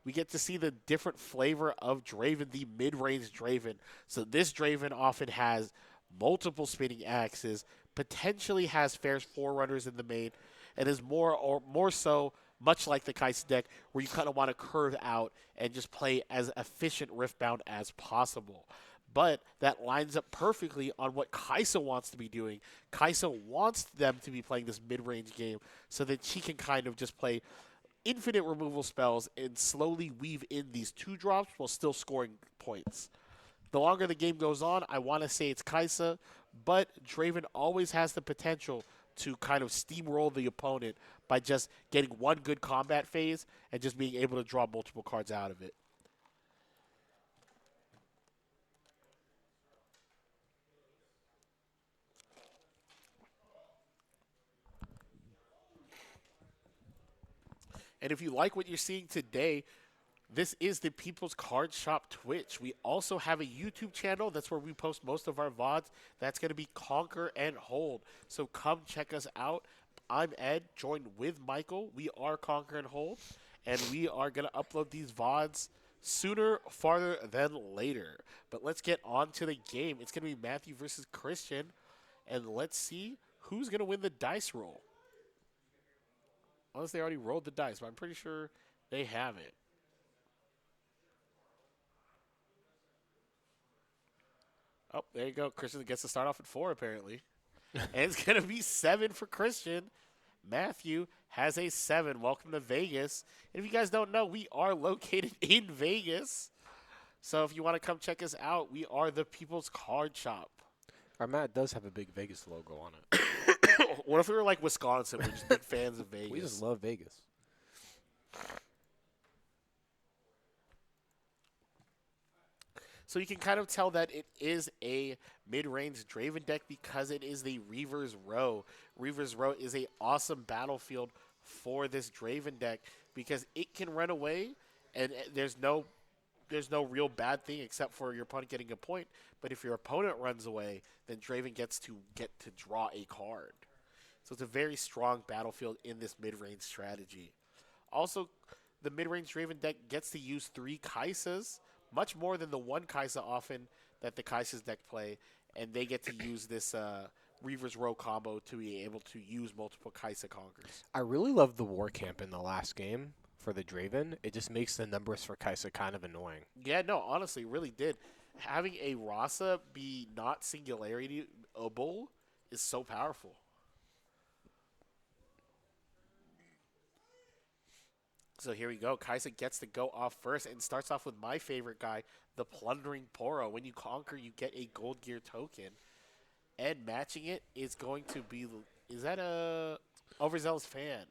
we get to see the different flavor of Draven, the mid-range Draven. So this Draven often has multiple spinning axes, potentially has Fair's Forerunners in the main, and is more so much like the Kai'Sa deck, where you kind of want to curve out and just play as efficient Riftbound as possible. But that lines up perfectly on what Kai'Sa wants to be doing. Kai'Sa wants them to be playing this mid-range game so that she can kind of just play infinite removal spells and slowly weave in these 2 drops while still scoring points. The longer the game goes on, I want to say it's Kai'Sa, but Draven always has the potential to kind of steamroll the opponent by just getting one good combat phase and just being able to draw multiple cards out of it. And if you like what you're seeing today, this is the People's Card Shop Twitch. We also have a YouTube channel. That's where we post most of our VODs. That's going to be Conquer and Hold. So come check us out. I'm Ed, joined with Michael. We are Conquer and Hold. And we are going to upload these VODs sooner, farther than later. But let's get on to the game. It's going to be Matthew versus Christian. And let's see who's going to win the dice roll. Unless they already rolled the dice, but I'm pretty sure they have it. Oh, there you go. Christian gets to start off at 4, apparently. And it's going to be 7 for Christian. Matthew has a 7. Welcome to Vegas. And if you guys don't know, we are located in Vegas. So if you want to come check us out, we are the People's Card Shop. Our mat does have a big Vegas logo on it. What if we were like Wisconsin? We're just big fans of Vegas. We just love Vegas. So you can kind of tell that it is a mid-range Draven deck because it is the Reaver's Row. Reaver's Row is a awesome battlefield for this Draven deck because it can run away and there's no real bad thing except for your opponent getting a point. But if your opponent runs away, then Draven gets to draw a card. So it's a very strong battlefield in this mid-range strategy. Also, the mid-range Draven deck gets to use 3 Kai'Sas, much more than the 1 Kai'Sa often that the Kai'Sas deck play, and they get to use this Reaver's Row combo to be able to use multiple Kai'Sa Conquers. I really love the War Camp in the last game for the Draven. It just makes the numbers for Kai'Sa kind of annoying. Yeah, no, honestly, it really did. Having a Rasa be not singularity-able is so powerful. So here we go. Kai'Sa gets to go off first and starts off with my favorite guy, the Plundering Poro. When you conquer, you get a Gold Gear token. And matching it is going to be, is that a Overzealous Fan,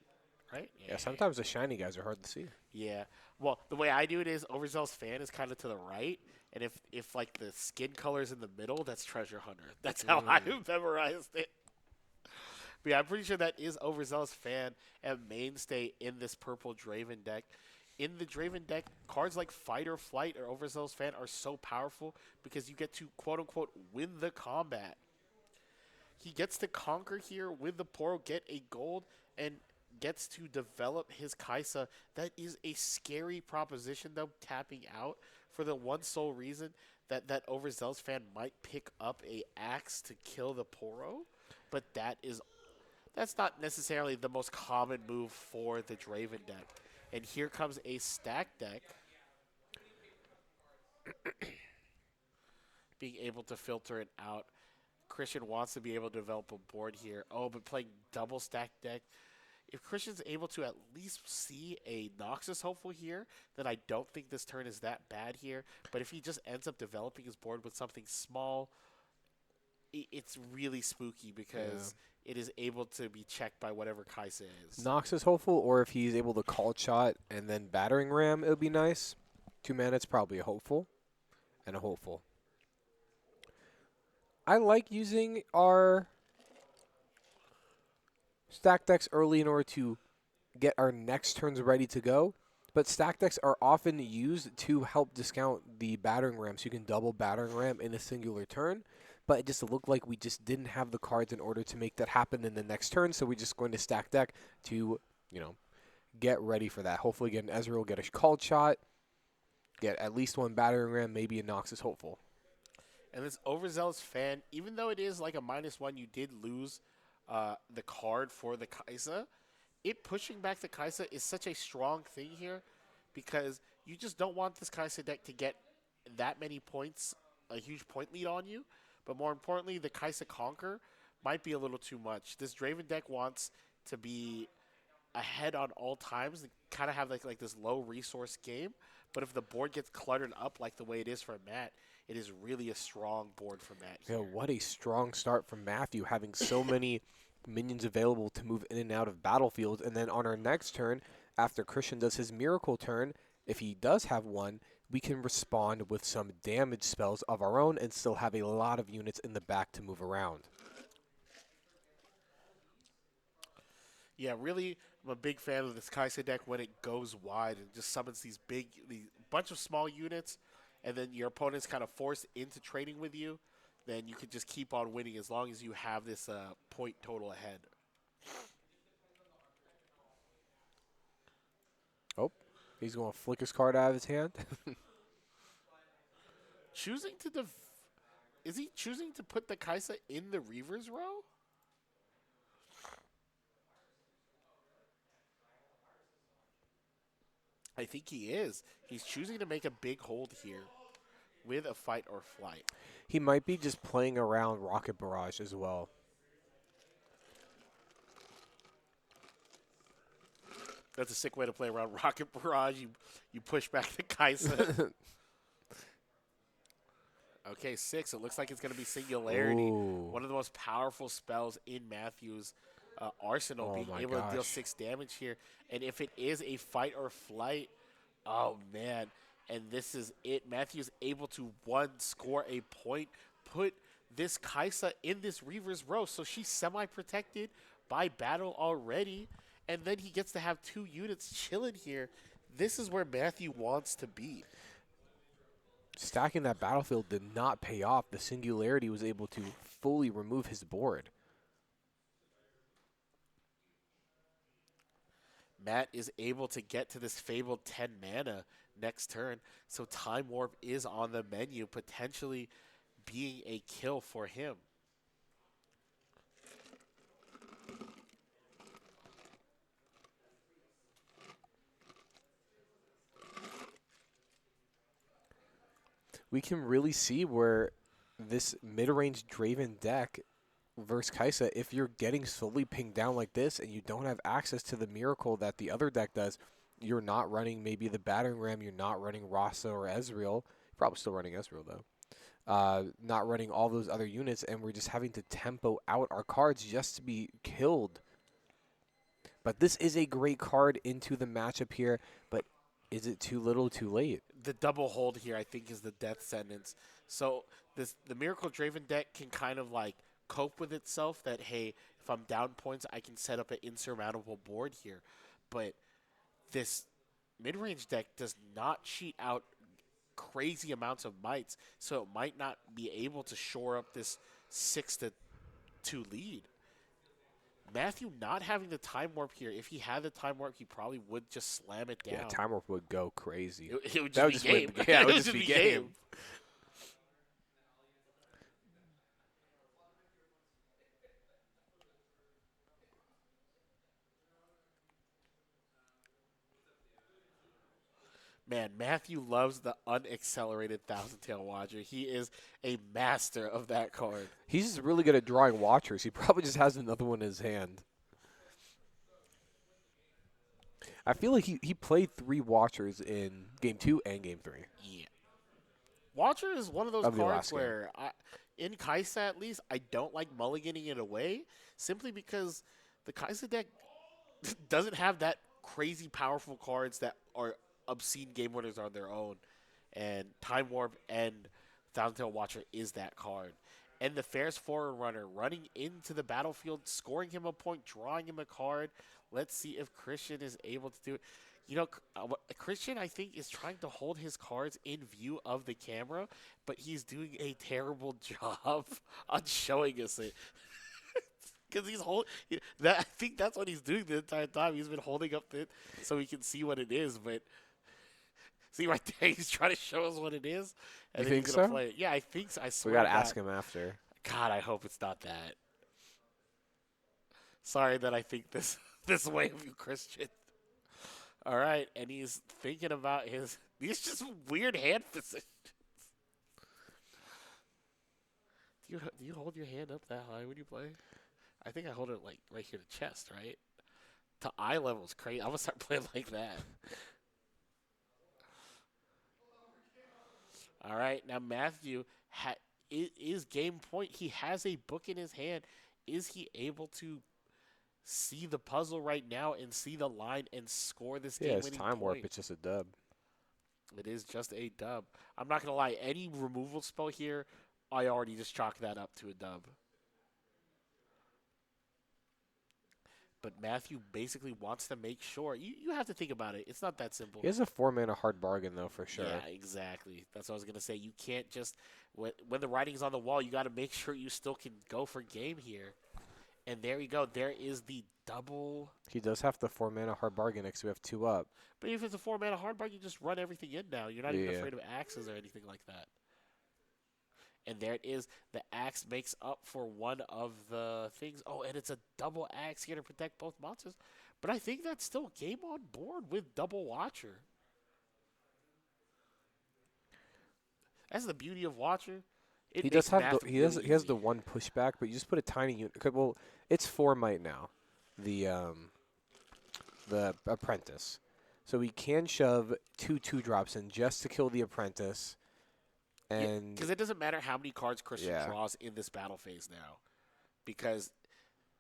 right? Yeah, sometimes the shiny guys are hard to see. Yeah. Well, the way I do it is Overzealous Fan is kind of to the right. And if like the skin color's in the middle, that's Treasure Hunter. That's how I memorized it. But yeah, I'm pretty sure that is Overzealous Fan and mainstay in this purple Draven deck. In the Draven deck, cards like Fight or Flight or Overzealous Fan are so powerful because you get to, quote-unquote, win the combat. He gets to conquer here with the Poro, get a gold, and gets to develop his Kai'Sa. That is a scary proposition, though, tapping out for the one sole reason that Overzealous Fan might pick up a axe to kill the Poro. But that's not necessarily the most common move for the Draven deck. And here comes a stack deck being able to filter it out. Christian wants to be able to develop a board here. Oh, but playing double stack deck. If Christian's able to at least see a Nexus hopeful here, then I don't think this turn is that bad here. But if he just ends up developing his board with something small, it's really spooky because it is able to be checked by whatever Kai'Sa is. Nox is hopeful, or if he's able to call shot and then battering ram, it would be nice. 2 mana, it's probably a hopeful and a hopeful. I like using our stack decks early in order to get our next turns ready to go. But stack decks are often used to help discount the battering ram, so you can double battering ram in a singular turn. But it just looked like we just didn't have the cards in order to make that happen in the next turn, so we're just going to stack deck to, get ready for that. Hopefully get an Ezreal, get a called shot, get at least one battering ram, maybe a Noxus hopeful. And this overzealous fan, even though it is like a -1, you did lose the card for the Kai'Sa. It pushing back the Kai'Sa is such a strong thing here because you just don't want this Kai'Sa deck to get that many points, a huge point lead on you. But more importantly, the Kai'Sa Conquer might be a little too much. This Draven deck wants to be ahead on all times and kind of have like this low resource game. But if the board gets cluttered up like the way it is for Matt, it is really a strong board for Matt here. Yeah, what a strong start from Matthew, having so many minions available to move in and out of battlefields. And then on our next turn, after Christian does his miracle turn, if he does have one, we can respond with some damage spells of our own and still have a lot of units in the back to move around. Yeah, really, I'm a big fan of this Kai'Sa deck when it goes wide and just summons these bunch of small units, and then your opponent's kind of forced into trading with you. Then you can just keep on winning as long as you have this point total ahead. Oh, he's going to flick his card out of his hand. Is he choosing to put the Kai'Sa in the Reaver's row? I think he is. He's choosing to make a big hold here with a fight or flight. He might be just playing around Rocket Barrage as well. That's a sick way to play around Rocket Barrage. You push back the Kai'Sa. Okay, 6. It looks like it's going to be Singularity. Ooh. One of the most powerful spells in Matthew's arsenal, being able to deal 6 damage here. And if it is a fight or flight, oh, man. And this is it. Matthew's able to, score a point, put this Kai'Sa in this Reaver's row. So she's semi-protected by battle already. And then he gets to have 2 units chilling here. This is where Matthew wants to be. Stacking that battlefield did not pay off. The Singularity was able to fully remove his board. Matt is able to get to this fabled 10 mana next turn, so Time Warp is on the menu, potentially being a kill for him. We can really see where this mid-range Draven deck versus Kai'Sa, if you're getting slowly pinged down like this and you don't have access to the miracle that the other deck does, you're not running maybe the battering ram, you're not running Rasa or Ezreal. You're probably still running Ezreal though. Not running all those other units, and we're just having to tempo out our cards just to be killed. But this is a great card into the matchup here, but is it too little too late? The double hold here, I think, is the death sentence. So the Miracle Draven deck can kind of like cope with itself that, hey, if I'm down points, I can set up an insurmountable board here. But this mid-range deck does not cheat out crazy amounts of mites, so it might not be able to shore up this 6-2 lead. Matthew not having the Time Warp here, if he had the Time Warp, he probably would just slam it down. Yeah, Time Warp would go crazy. It would just be game. Yeah, it would just be game. Man, Matthew loves the unaccelerated Thousand Tail Watcher. He is a master of that card. He's just really good at drawing Watchers. He probably just has another one in his hand. I feel like he played 3 Watchers in Game 2 and Game 3. Yeah. Watcher is one of those Of the cards last game. where, in Kai'Sa at least, I don't like mulliganing it away simply because the Kai'Sa deck doesn't have that crazy powerful cards that are obscene game winners on their own. And Time Warp and Thousand Tail Watcher is that card. And the Fair's Forerunner running into the battlefield, scoring him a point, drawing him a card. Let's see if Christian is able to do it. You know, Christian, I think, is trying to hold his cards in view of the camera, but he's doing a terrible job on showing us it. Because he's holding that. I think that's what he's doing the entire time. He's been holding up it so he can see what it is. But see right there, he's trying to show us what it is, and You then think he's gonna so? play it. Yeah, I think so. I We swear gotta to God. ask him after. God, I hope it's not that. Sorry that I think this this way of you, Christian. All right, and he's thinking about his. These just weird hand positions. Do you hold your hand up that high when you play? I think I hold it like right here to chest, right? To eye level is crazy. I'm gonna start playing like that. All right, now Matthew is game point. He has a book in his hand. Is he able to see the puzzle right now and see the line and score this Yeah, it's game-winning time warp. point? It's just a dub. It is just a dub. I'm not gonna lie. Any removal spell here, I already just chalk that up to a dub. But Matthew basically wants to make sure. You have to think about it. It's not that simple. He has a 4-mana hard bargain though, for sure. Yeah, exactly. That's what I was gonna say. You can't just when the writing's on the wall, you got to make sure you still can go for game here. And there you go. There is the double. He does have the 4-mana hard bargain because we have 2 up. But if it's a 4-mana hard bar, you just run everything in now. You're not even Yeah. afraid of axes or anything like that. And there it is. The axe makes up for one of the things. Oh, and it's a double axe here to protect both monsters. But I think that's still game on board with double Watcher. That's the beauty of Watcher. He does have he has the one pushback, but you just put a tiny unit. Well, it's 4 might now, the apprentice, so we can shove 2/2 in just to kill the apprentice, and because it doesn't matter how many cards Christian Yeah. draws in this battle phase now, because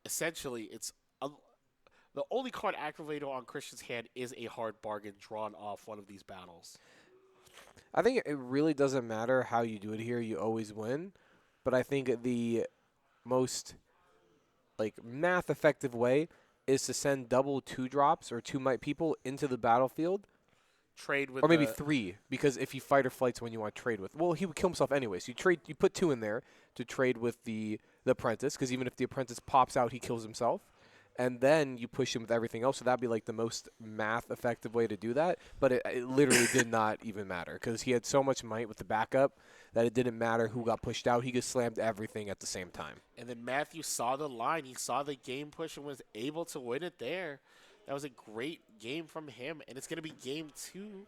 essentially it's the only card activated on Christian's hand is a hard bargain drawn off one of these battles. I think it really doesn't matter how you do it here. You always win, but I think the most math effective way is to send double 2-drops or 2 might people into the battlefield. Trade with Or maybe 3, because if he fight or flights when you want to trade with. Well, he would kill himself anyways. You put 2 in there to trade with the apprentice, because even if the apprentice pops out, he kills himself. And then you push him with everything else. So that'd be the most math effective way to do that. But it literally did not even matter, because he had so much might with the backup that it didn't matter who got pushed out. He just slammed everything at the same time. And then Matthew saw the line. He saw the game push and was able to win it there. That was a great game from him, and it's going to be game 2.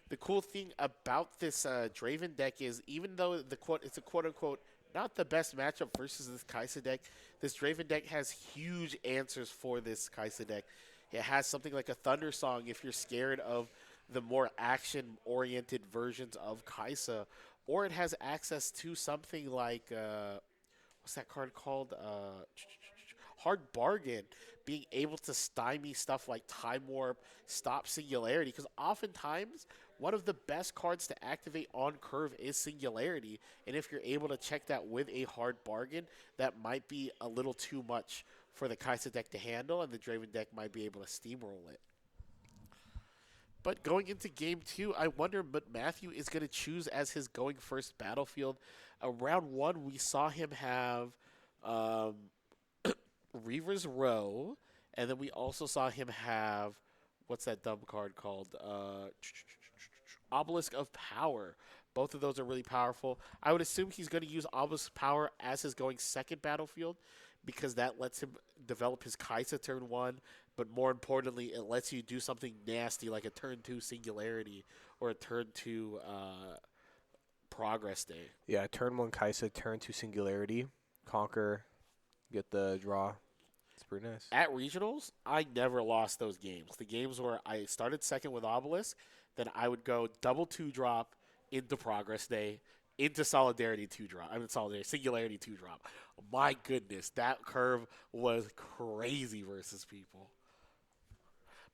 The cool thing about this Draven deck is even though it's a quote-unquote not the best matchup versus this Kai'Sa deck, this Draven deck has huge answers for this Kai'Sa deck. It has something like a Thunder Song if you're scared of the more action-oriented versions of Kai'Sa, or it has access to something like what's that card called? Hard Bargain, being able to stymie stuff like Time Warp, stop Singularity, because oftentimes one of the best cards to activate on curve is Singularity, and if you're able to check that with a Hard Bargain, that might be a little too much for the Kai'Sa deck to handle, and the Draven deck might be able to steamroll it. But going into game 2, I wonder what Matthew is going to choose as his going first battlefield. Round 1, we saw him have Reaver's Row, and then we also saw him have, what's that dumb card called? Obelisk of Power. Both of those are really powerful. I would assume he's going to use Obelisk of Power as his going second battlefield, because that lets him develop his Kai'Sa turn 1, but more importantly, it lets you do something nasty like a turn 2 Singularity or a turn 2 Progress Day. Yeah, turn 1 Kai'Sa, turn 2 Singularity, conquer, get the draw. It's pretty nice. At regionals, I never lost those games. The games where I started second with Obelisk, then I would go double 2-drop into Progress Day, into Singularity 2-drop. My goodness, that curve was crazy versus people.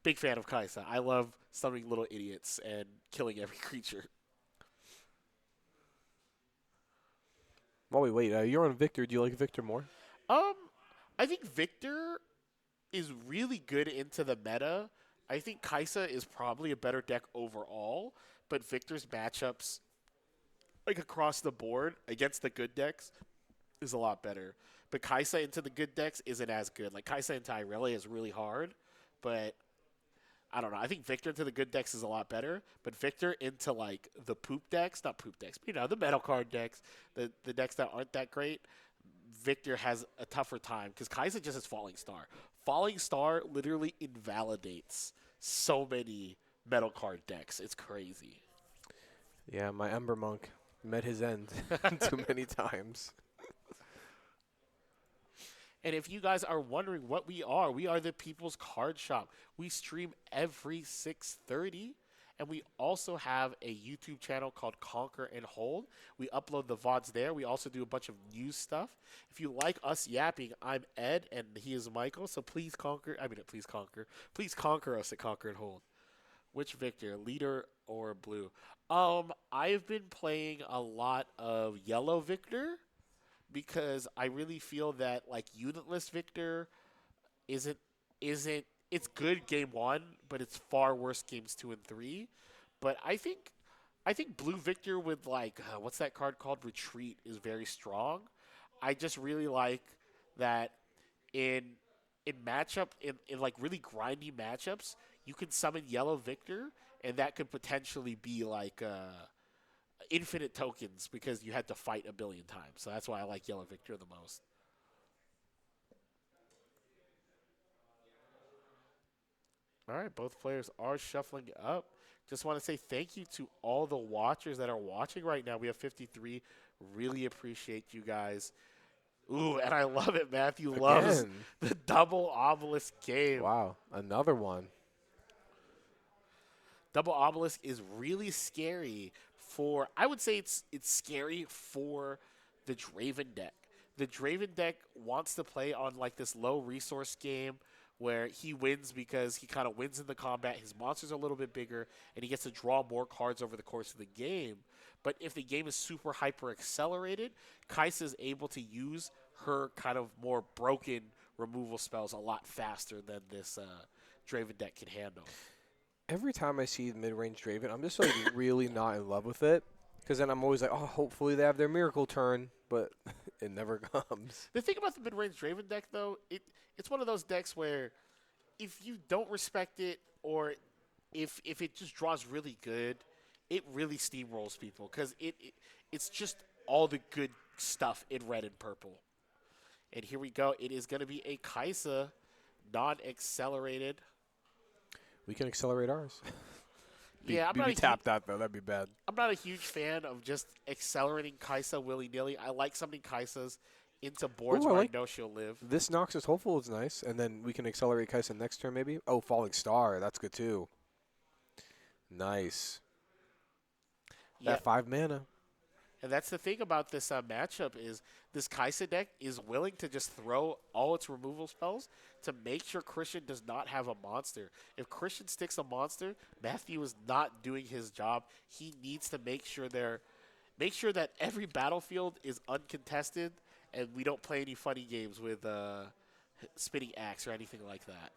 Big fan of Kai'Sa. I love summoning little idiots and killing every creature. While we wait, you're on Victor. Do you like Victor more? I think Victor is really good into the meta. I think Kai'Sa is probably a better deck overall, but Victor's matchups, across the board against the good decks, is a lot better. But Kaisa into the good decks isn't as good. Like Kaisa into Irelia is really hard, but I don't know. I think Victor into the good decks is a lot better, but Victor into like the poop decks, not poop decks, but, the metal card decks, the decks that aren't that great, Victor has a tougher time because Kaisa just has Falling Star. Falling Star literally invalidates so many metal card decks. It's crazy. Yeah, my Ember Monk met his end too many times. And if you guys are wondering what we are the People's Card Shop. We stream every 6:30, and we also have a YouTube channel called Conquer and Hold. We upload the VODs there. We also do a bunch of news stuff. If you like us yapping, I'm Ed, and he is Michael, so please conquer us at Conquer and Hold. Which Victor, leader or blue? I've been playing a lot of yellow Victor because I really feel that like unitless Victor isn't isn't it's good game one, but it's far worse games 2 and 3. But I think blue Victor with like what's that card called? Retreat is very strong. I just really like that in in like really grindy matchups, you can summon yellow Victor, and that could potentially be like infinite tokens because you had to fight a billion times. So that's why I like yellow Victor the most. All right, both players are shuffling up. Just want to say thank you to all the watchers that are watching right now. We have 53. Really appreciate you guys. Ooh, and I love it. Matthew loves Again. the double obelisk game. Wow, another one. Double obelisk is really scary for. I would say it's scary for the Draven deck. The Draven deck wants to play on like this low resource game where he wins because he kind of wins in the combat. His monster's a little bit bigger, and he gets to draw more cards over the course of the game. But if the game is super hyper accelerated, Kaisa is able to use her kind of more broken removal spells a lot faster than this Draven deck can handle. Every time I see mid-range Draven, I'm just like really not in love with it. Because then I'm always like, oh, hopefully they have their miracle turn, but it never comes. The thing about the mid-range Draven deck, though, it's one of those decks where if you don't respect it or if it just draws really good, it really steamrolls people because it's just all the good stuff in red and purple. And here we go. It is going to be a Kaisa non-accelerated. We can accelerate ours. Yeah, BB tap that, though. That'd be bad. I'm not a huge fan of just accelerating Kaisa willy-nilly. I like summoning Kaisas into boards Ooh, where I I know she'll live. This Noxus Hopeful is nice, and then we can accelerate Kaisa next turn, maybe. Oh, Falling Star. That's good, too. Nice. Yeah, That 5 mana. and that's the thing about this matchup is this Kaisa deck is willing to just throw all its removal spells to make sure Christian does not have a monster. If Christian sticks a monster, Matthew is not doing his job. He needs to make sure that every battlefield is uncontested and we don't play any funny games with spinning axe or anything like that.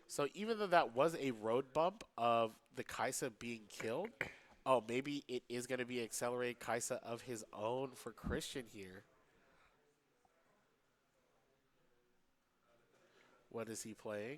So even though that was a road bump of the Kaisa being killed, oh, maybe it is going to be accelerated Kaisa of his own for Christian here. What is he playing?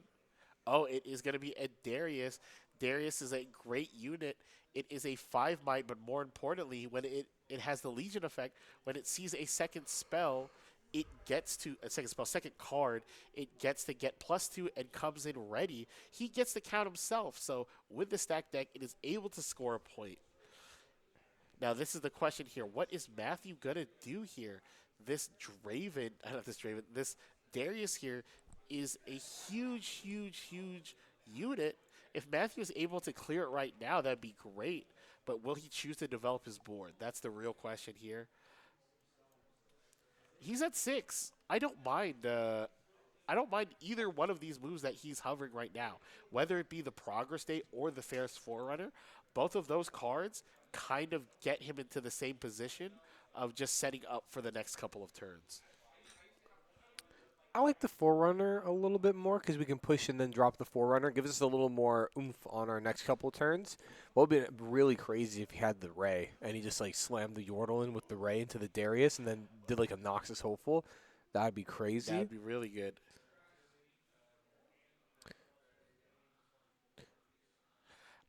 Oh, it is going to be a Darius. Darius is a great unit. It is a 5 might, but more importantly, when it has the Legion effect, when it sees a second spell, it gets to a second spell, second card, it gets to get +2 and comes in ready. He gets to count himself. So with the stack deck, it is able to score a point. Now, this is the question here. What is Matthew going to do here? This Draven, not this Draven, this Darius here is a huge, huge, huge unit. If Matthew is able to clear it right now, that'd be great. But will he choose to develop his board? That's the real question here. He's at 6. I don't mind. I don't mind either one of these moves that he's hovering right now, whether it be the Progress Date or the Fairest Forerunner. Both of those cards kind of get him into the same position of just setting up for the next couple of turns. I like the Forerunner a little bit more because we can push and then drop the Forerunner. Gives us a little more oomph on our next couple turns. What would be really crazy if he had the Ray and he just like slammed the Yordle in with the Ray into the Darius and then did like a Noxus Hopeful. That'd be crazy. That'd be really good.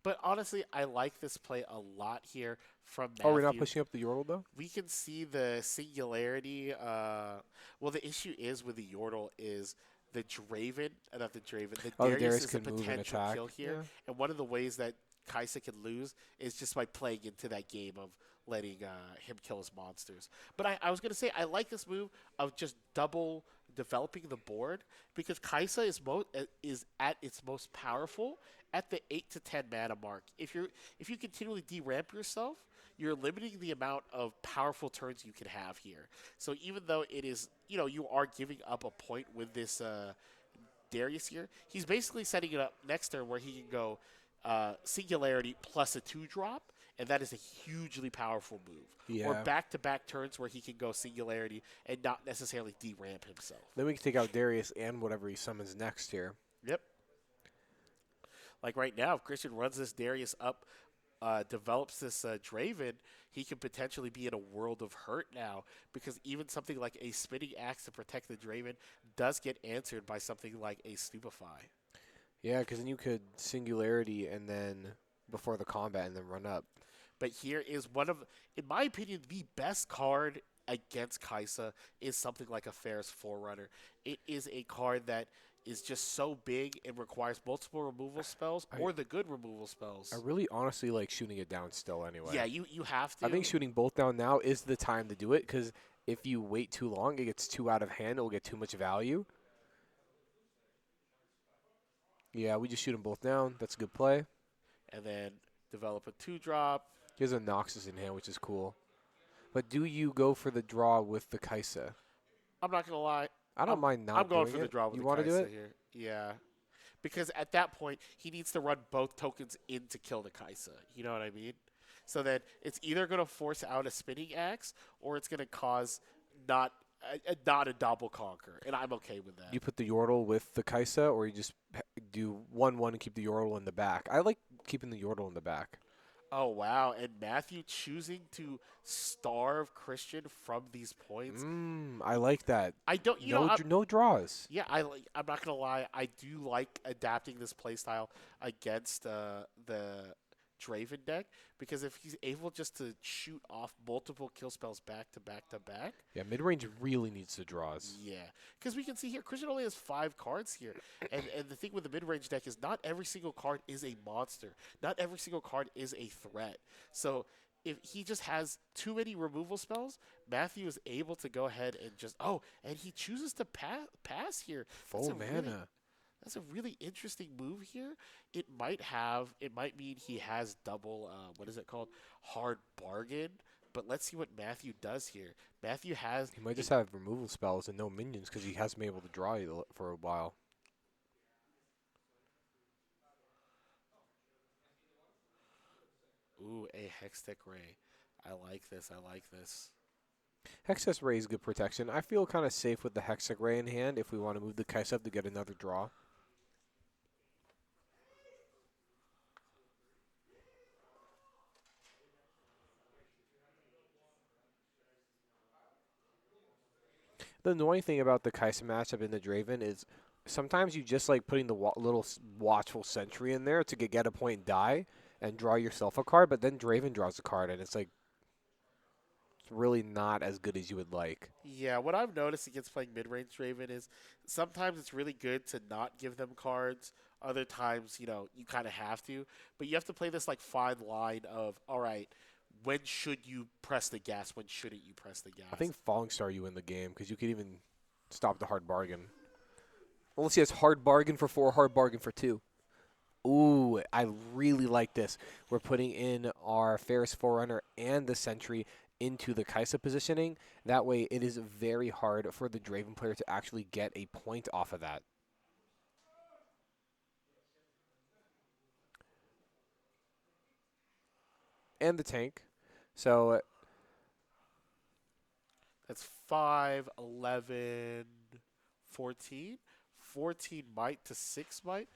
But honestly, I like this play a lot here from Oh, we're not Matthew. pushing up the Yordle though? We can see the singularity. Well, the issue is with the Yordle is the Draven, not the Draven. The Oh, the Darius Darius is a can move and potential attack. kill here, Yeah. and one of the ways that Kaisa can lose is just by playing into that game of letting him kill his monsters. But I was gonna say I like this move of just double developing the board because Kaisa is at its most powerful at the 8 to 10 mana mark. If you continually deramp yourself, you're limiting the amount of powerful turns you can have here. So even though it is, you are giving up a point with this Darius here, he's basically setting it up next turn where he can go Singularity plus a 2-drop, and that is a hugely powerful move. Yeah. Or back-to-back turns where he can go Singularity and not necessarily deramp himself. Then we can take out Darius and whatever he summons next here. Yep. Like right now, if Christian runs this Darius up, develops this Draven, he could potentially be in a world of hurt now because even something like a spinning axe to protect the Draven does get answered by something like a Stupefy. Yeah, because then you could Singularity and then before the combat and then run up. But here is one of, in my opinion, the best card against Kaisa is something like a Ferris Forerunner. It is a card that is just so big and requires multiple removal spells or the good removal spells. I really honestly like shooting it down still anyway. Yeah, you have to. I think shooting both down now is the time to do it because if you wait too long, it gets too out of hand. It'll get too much value. Yeah, we just shoot them both down. That's a good play. And then develop a 2-drop. He has a Noxus in hand, which is cool. But do you go for the draw with the Kaisa? I'm not going to lie. I don't mind not I'm going doing for the it. draw with You the want to do Kaisa it? here. Yeah. Because at that point, he needs to run both tokens in to kill the Kaisa. You know what I mean? So that it's either going to force out a spinning axe or it's going to cause not a double conquer. And I'm okay with that. You put the Yordle with the Kaisa, or you just do 1-1 and keep the Yordle in the back? I like keeping the Yordle in the back. Oh, wow. And Matthew choosing to starve Christian from these points. I like that. I don't, no draws. Yeah, I'm not gonna lie. I do like adapting this playstyle against the Draven deck because if he's able just to shoot off multiple kill spells back to back to back. Yeah, mid-range really needs the draws. Yeah, because we can see here Christian only has 5 cards here, and the thing with the mid-range deck is not every single card is a monster. Not every single card is a threat. So if he just has too many removal spells, Matthew is able to go ahead and just and he chooses to pass here. Full mana. That's a really interesting move here. It might mean he has double what is it called? Hard bargain. But let's see what Matthew does here. Matthew has He might just have removal spells and no minions because he hasn't been able to draw for a while. Ooh, a Hextech Ray. I like this. I like this. Hextech Ray is good protection. I feel kind of safe with the Hextech Ray in hand if we want to move the Kaisa up to get another draw. The annoying thing about the Kaisa matchup in the Draven is sometimes you just like putting the little watchful sentry in there to get a point and die and draw yourself a card, but then Draven draws a card and it's like it's really not as good as you would like. Yeah, what I've noticed against playing mid-range Draven is sometimes it's really good to not give them cards. Other times, you kind of have to. But you have to play this like fine line of, all right, when should you press the gas? When shouldn't you press the gas? I think Falling Star you win the game because you could even stop the hard bargain. Unless he has hard bargain for 4, hard bargain for 2. Ooh, I really like this. We're putting in our Ferris Forerunner and the Sentry into the Kaisa positioning. That way it is very hard for the Draven player to actually get a point off of that. And the tank. So That's 5, 11, 14. 14 might to 6 might.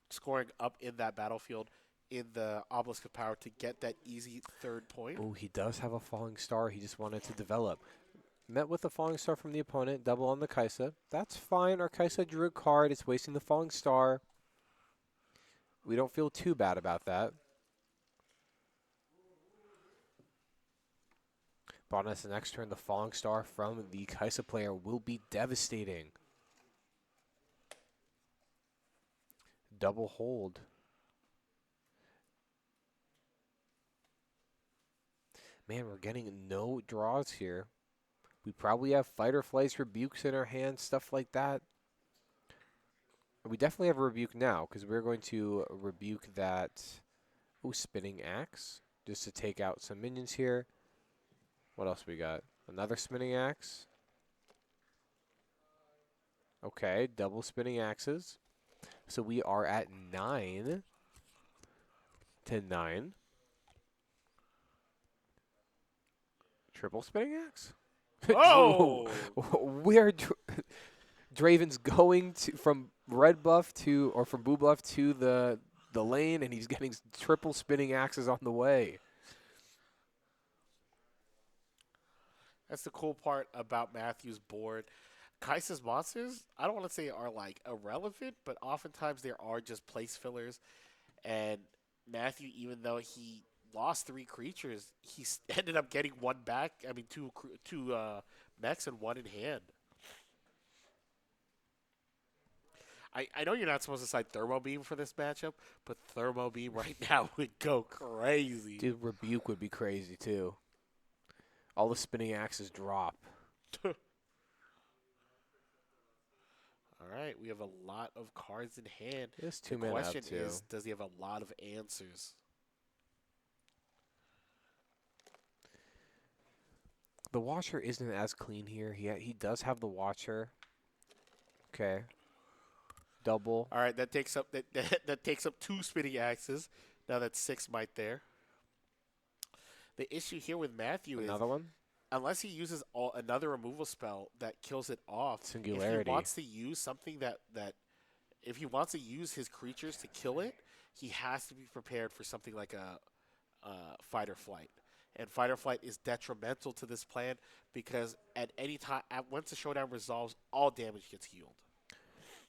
Scoring up in that battlefield in the Obelisk of Power to get that easy third point. Oh, he does have a falling star. He just wanted to develop. Met with a falling star from the opponent. Double on the Kaisa. That's fine. Our Kaisa drew a card. It's wasting the falling star. We don't feel too bad about that. But on the next turn, the falling star from the Kaisa player will be devastating. Double hold. Man, we're getting no draws here. We probably have fight or flights, rebukes in our hands, stuff like that. We definitely have a rebuke now because we're going to rebuke that spinning axe just to take out some minions here. What else we got? Another spinning axe. Okay, double spinning axes. So we are at 9 to 9. Triple spinning axe? Oh! We're Draven's going from red buff to, or from blue buff to the lane, and he's getting triple spinning axes on the way. That's the cool part about Matthew's board. Kaisa's monsters, I don't want to say are like irrelevant, but oftentimes there are just place fillers. And Matthew, even though he lost 3 creatures, ended up getting one back. I mean, two mechs and one in hand. I know you're not supposed to side Thermo Beam for this matchup, but Thermo Beam right now would go crazy. Dude, Rebuke would be crazy too. All the spinning axes drop. All right, we have a lot of cards in hand. It's The 2 mana up question too. is, does he have a lot of answers? The Watcher isn't as clean here. He does have the Watcher. Okay. Double. All right, that takes up that takes up 2 spinning axes. Now that's 6 might there. The issue here with Matthew is Another one? unless he uses another removal spell that kills it off, Singularity. if he wants to use something if he wants to use his creatures to kill it, he has to be prepared for something like a fight or flight. And fight or flight is detrimental to this plan because at any time, once the showdown resolves, all damage gets healed.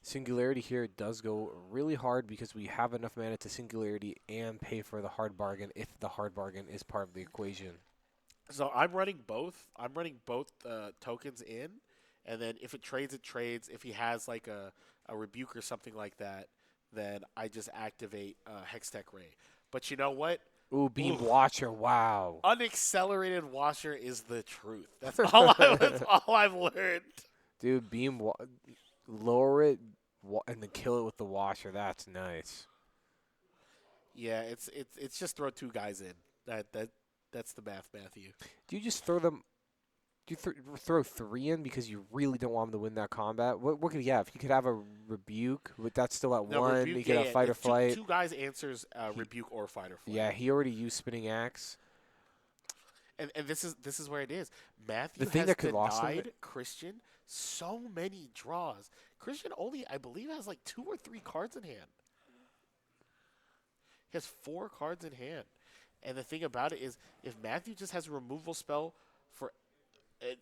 Singularity here does go really hard because we have enough mana to Singularity and pay for the hard bargain if the hard bargain is part of the equation. So I'm running both. I'm running both tokens in, and then if it trades, it trades. If he has like a rebuke or something like that, then I just activate Hextech Ray. But you know what? Ooh, Beam Watcher, wow. Unaccelerated Washer is the truth. That's all I've learned. Dude, lower it and then kill it with the Watcher. That's nice. Yeah, it's just throw 2 guys in. That's the math, Matthew. Do you just throw them? Do you throw 3 in because you really don't want him to win that combat? What could he have? He could have a Rebuke, but that's still at 1. Rebuke, He could have Fight or Flight. 2 guys answers Rebuke or Fight or Flight. Yeah, he already used Spinning Axe. And this is where it is. Matthew The thing has that could lost him denied Christian so many draws. Christian only, I believe, has like 2 or 3 cards in hand. He has 4 cards in hand. And the thing about it is, if Matthew just has a removal spell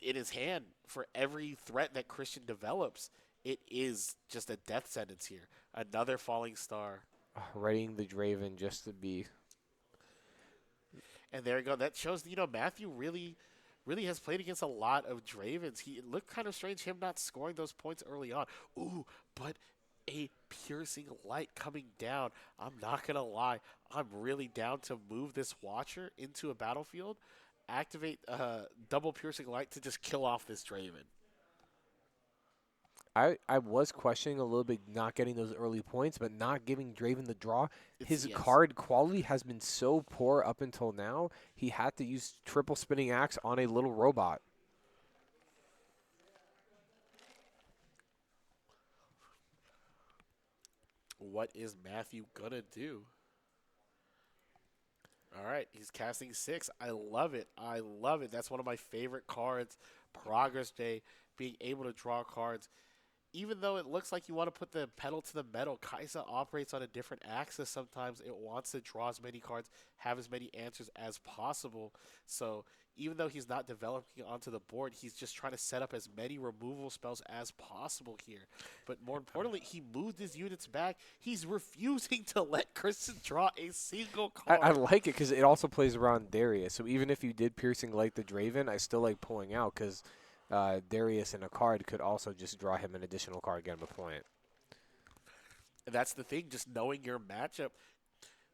in his hand for every threat that Christian develops, it is just a death sentence here. Another falling star. Readying the Draven just to be. And there you go. That shows, Matthew really has played against a lot of Dravens. It looked kind of strange him not scoring those points early on. Ooh, but a piercing light coming down. I'm not going to lie. I'm really down to move this Watcher into a battlefield, activate double piercing light to just kill off this Draven. I was questioning a little bit not getting those early points, but not giving Draven the draw. His Yes. card quality has been so poor up until now, he had to use triple spinning axe on a little robot. What is Matthew going to do? All right, he's casting 6. I love it. I love it. That's one of my favorite cards. Progress Day, being able to draw cards. Even though it looks like you want to put the pedal to the metal, Kaisa operates on a different axis sometimes. It wants to draw as many cards, have as many answers as possible. So even though he's not developing onto the board, he's just trying to set up as many removal spells as possible here. But more importantly, he moved his units back. He's refusing to let Kristen draw a single I card. like it because it also plays around Darius. So even if you did piercing like the Draven, I still like pulling out because Darius in a card could also just draw him an additional card, get him a point. And that's the thing, just knowing your matchup.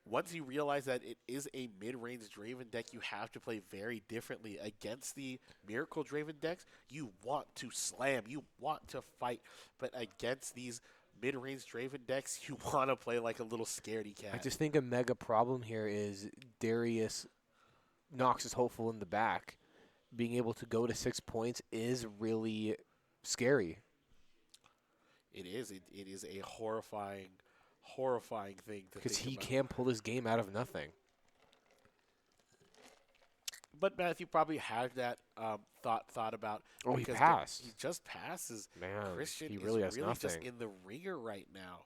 Once you realize that it is a mid-range Draven deck, you have to play very differently. Against the Miracle Draven decks, you want to slam, you want to fight. But against these mid-range Draven decks, you want to play like a little scaredy I cat. just think a mega problem here is Darius Nox is hopeful in the back. Being able to go to 6 points is really scary. It is. It is a horrifying, horrifying thing to Because think he about. can pull this game out of nothing. But Matthew probably had that thought about Oh, he because passed. he just passes. Man, Christian he is really has really just nothing. in the ringer right now.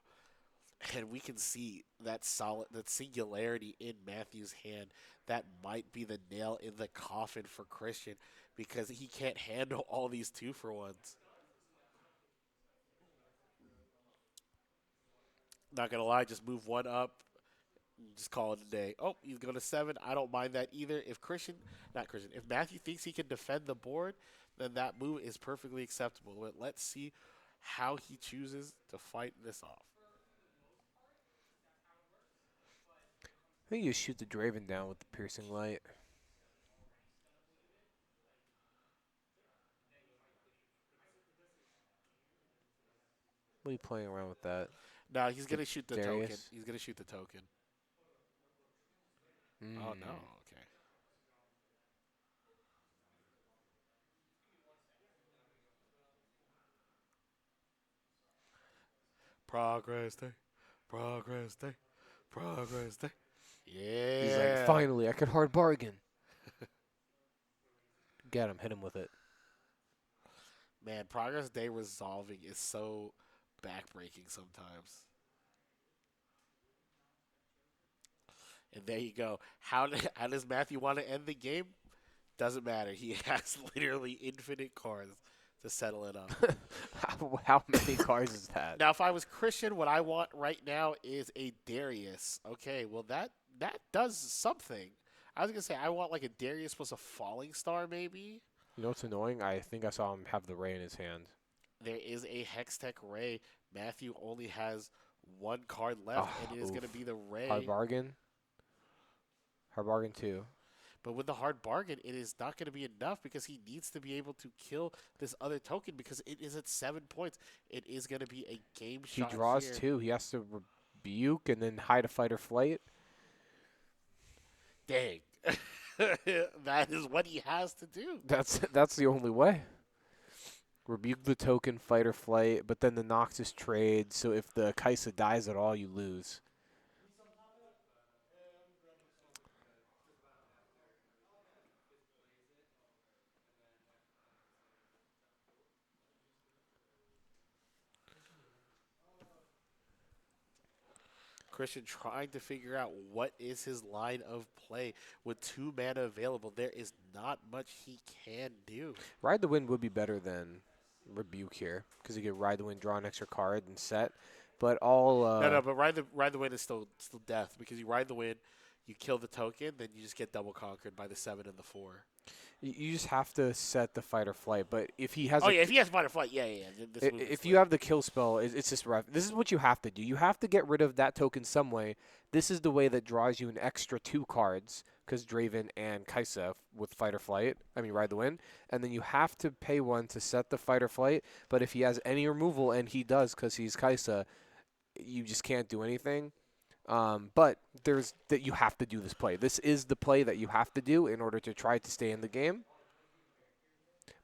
And we can see that singularity in Matthew's hand. That might be the nail in the coffin for Christian because he can't handle all these 2-for-1s. Not gonna lie, just move one up, just call it a day. Oh, he's going to 7. I don't mind that either. If Matthew thinks he can defend the board, then that move is perfectly acceptable. But let's see how he chooses to fight this off. I think you shoot the Draven down with the piercing light. What are you playing around with that? Now he's The going to shoot the token. Darius? He's going to shoot the token. Oh, no. Mm. Okay. Progress day. Progress day. Progress day. He's like, Yeah. finally, I could hard bargain. Get him, hit him with it. Man, progress day resolving is so backbreaking sometimes. And there you go. How does Matthew want to end the game? Doesn't matter. He has literally infinite cards to settle it up. How many cards is that? Now, if I was Christian, what I want right now is a Darius. Okay, well that does something. I was gonna say I want like a Darius plus a falling star, maybe. You know what's annoying? I think I saw him have the ray in his hand. There is a Hextech Ray. Matthew only has one card left, Oh, and it is gonna oof. be the Ray. Hard bargain? Hard bargain 2. But with the hard bargain, it is not going to be enough because he needs to be able to kill this other token because it is at 7 points. It is going to be a game He shot draws here. 2. He has to rebuke and then hide a fight or flight. Dang. That is what he has to do. That's the only way. Rebuke the token, fight or flight, but then the Noxus trade, so if the Kaisa dies at all, you lose. Christian trying to figure out what is his line of play with 2 mana available. There is not much he can do. Ride the Wind would be better than Rebuke here, because you could Ride the Wind, draw an extra card, and set. But all No, but ride the wind is still death because you ride the wind, you kill the token, then you just get double conquered by the 7 and the 4. you just have to set the fight or flight. But if he has Oh yeah, if he has fight or flight, yeah. This move is if lit. you have the kill spell, it's just rough. This is what you have to do. You have to get rid of that token some way. This is the way that draws you an extra 2 cards, because Draven and Kaisa with fight or flight, Ride the Wind. And then you have to pay 1 to set the fight or flight. But if he has any removal, and he does because he's Kaisa, you just can't do anything. But there's that you have to do this play. This is the play that you have to do in order to try to stay in the game.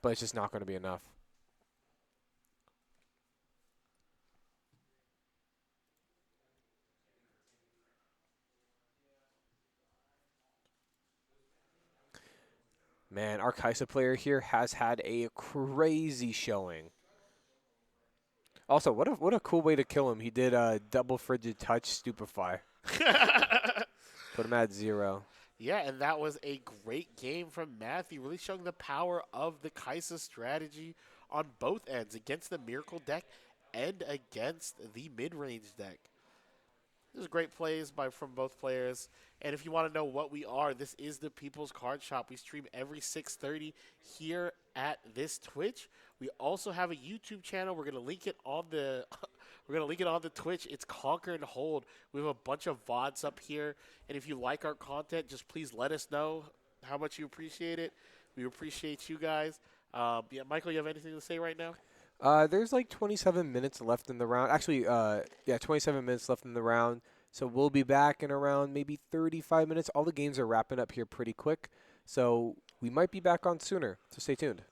But it's just not going to be enough. Man, our Kaisa player here has had a crazy showing. Also, what a cool way to kill him. He did a double frigid touch stupefy. Put him at 0. Yeah, and that was a great game from Matthew, really showing the power of the Kaisa strategy on both ends, against the Miracle deck and against the mid-range deck. This is great plays from both players. And if you want to know what we are, this is the People's Card Shop. We stream every 6:30 here at this Twitch. We also have a YouTube channel. We're gonna link it on the we're gonna link it on the Twitch. It's Conquer and Hold. We have a bunch of VODs up here. And if you like our content, just please let us know how much you appreciate it. We appreciate you guys. Yeah, Michael, you have anything to say right now? There's like 27 minutes left in the round. Actually, yeah, 27 minutes left in the round. So we'll be back in around maybe 35 minutes. All the games are wrapping up here pretty quick. So we might be back on sooner. So stay tuned.